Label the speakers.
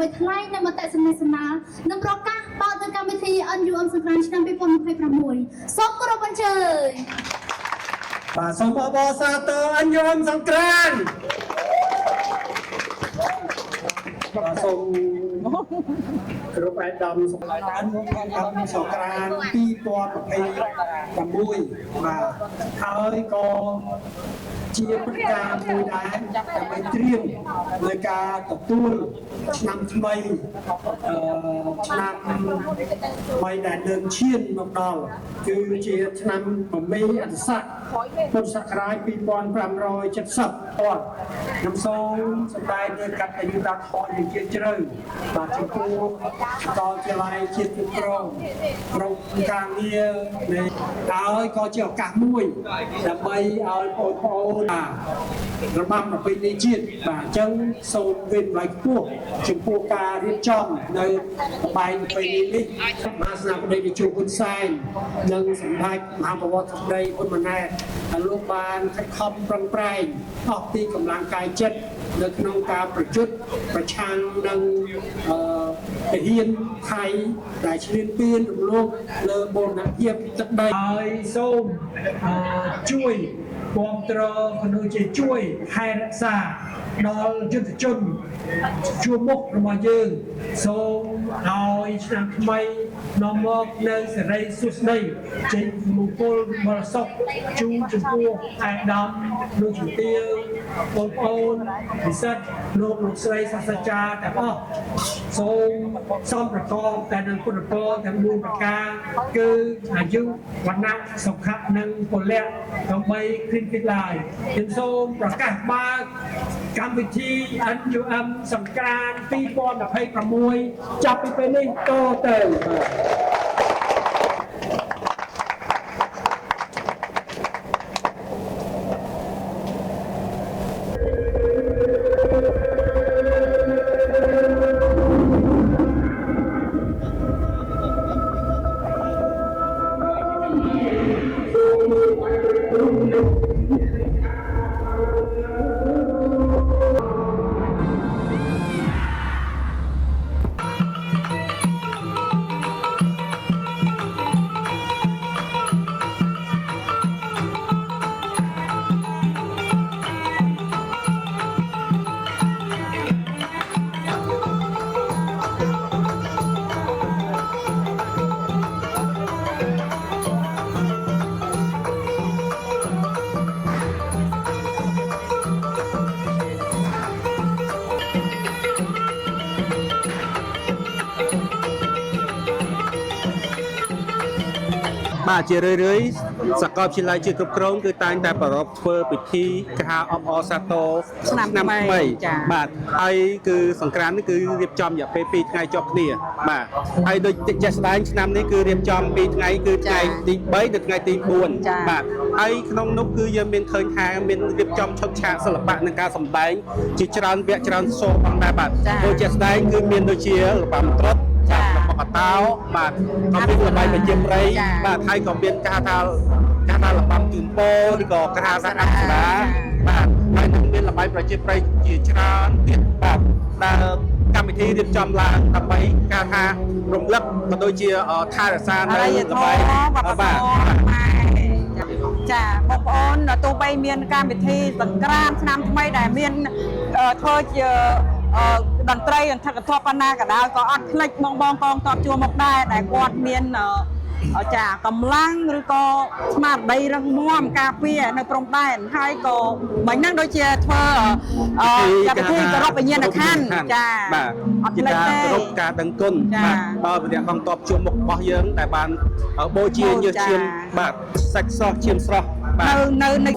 Speaker 1: ដើម្បីថ្លែងនៅមតិសមាសនានិងប្រកាសបើកទៅកម្មវិធី NUM សង្គ្រាមឆ្នាំ2026សូមគោរពអញ្ជើញ
Speaker 2: បាទសូមអបអរសាទរ NUM សង្គ្រាមបាទសូមគ្រប់អាយដាមសង្គ្រាមសង្គ្រាម2026បាទហើយក៏ជាព្រឹត្តិការណ៍មួយដែរដើម្បីត្រៀមនៃការទទួលឆ្នាំថ្មីឆ្នាំថ្មីដែលនឹងឈានមកដល់គឺជាឆ្នាំមមីអន្តស័កពុទ្ធសករាជ2570ខ្ញុំសូមសម្ដែងនៅកតញ្ញូតាធម៌យ៉ាងជ្រាលជ្រៅបាទចំពោះដល់ចល័យជាតិគ្រប់គ្រងក្រុមការងារនៃហើយក៏ជាឱកាសមួយដើម្បីឲ្យបងប្អូនរបស់ប្រពៃណីជាតិបាទអញ្ចឹងសូមវិនថ្លៃខ្ពស់ចំពោះការរៀបចំនៅបាយប្រពៃណីនេះមហាស្នាបតីនាយកហ៊ុនសែននិងសម្ដេចមហាបវរធិបតីហ៊ុនម៉ាណែតដែលលោកបានខិតខំប្រឹងប្រែងអស់ពីកម្លាំងកាយចិត្តនៅក្នុងការប្រយុទ្ធប្រឆាំងនឹងទាហានថៃដែលឈ្លានពានរំលោភលើបូរណភាពទឹកដីហើយសូមជួយគាំទ្រក៏ដូចជាជួយថែរក្សាដល់យុទ្ធជនជួរមុខរបស់យើងសូមឲ្យឆ្នាំថ្មីនាំមកនៅសេរីសុស្ដីចេញមង្គលបរិសុទ្ធជូនចំពោះអាយដាមលោកជំទាវបងប្អូននិស្សិតលោកស្រីសាស្ត្រាចារ្យទាំងអស់សូមសំប្រកបតែនឹងពុទ្ធពរទាំង4ប្រការគឺអាយុវណ្ណៈសុខៈនិងពលៈដើម្បីគ្រីមគិតឡើយខ្ញុំសូមប្រកាសបើកកម្មវិធី NUM សង្គ្រាម2026ចាប់ពីពេលនេះតទៅ
Speaker 3: បាទជារឿយៗសាកលវិទ្យាល័យជាតិគ្រប់គ្រងគឺតែងតែប្រារព្ធធ្វើពិធីការអបអរសាទរឆ្នាំថ្មីបាទហើយគឺសង្គ្រាមនេះគឺរៀបចំរយៈពេល2ថ្ងៃជាប់គ្នាបាទហើយដូចជាក់ស្ដែងឆ្នាំនេះគឺរៀបចំ2ថ្ងៃគឺថ្ងៃទី3និងថ្ងៃទី4បាទហើយក្នុងនោះគឺយើងមានឃើញថាមានរៀបចំឈុតឆាកសិល្បៈនិងការសម្ដែងជាច្រើនវគ្គច្រើនសូរផងដែរបាទដូចជាក់ស្ដែងគឺមានដូចជារបាំត្រុដិបកតោបាទក៏មានល្បែងប្រជាប្រិយបាទហើយក៏មានការថាលបាំជូនពរឬក៏ការថាអប្សរាបាទហើយនឹងមានល្បែងប្រជាប្រិយជាច្រើនទៀតបាទដែលកម្មវិធីរៀបចំឡើងដើម្បីការថារំលឹកក៏ដូចជាថែរក្សានៅល្បែងបាទ
Speaker 4: ចាបងប្អូនទោះបីមានកម្មវិធីសង្គ្រាមឆ្នាំថ្មីដែលមានធ្វើជាតន្ត្រីអន្តរជាតិប៉ុណ្ណាក៏ដោយក៏អត់ភ្លេចបងកងទ័ពជួរមុខដែរដែលគាត់មានចាកម្លាំងឬក៏ស្មារតីរឹងមាំការពារនៅព្រំដែនហើយក៏មិញហ្នឹងដូចជាធ្វើកម្មវិធីគោរពវិញ្ញាណក្ខន្ធចា
Speaker 3: បាទអត់ភ្លេចទេគោរពការដឹងគុណបាទដល់វិញ្ញាណកងទ័ពជួរមុខរបស់យើងដែលបានបូជាញើសឈាមបាទសាច់ស្រស់ឈាមស្រស់បាទ
Speaker 4: នៅ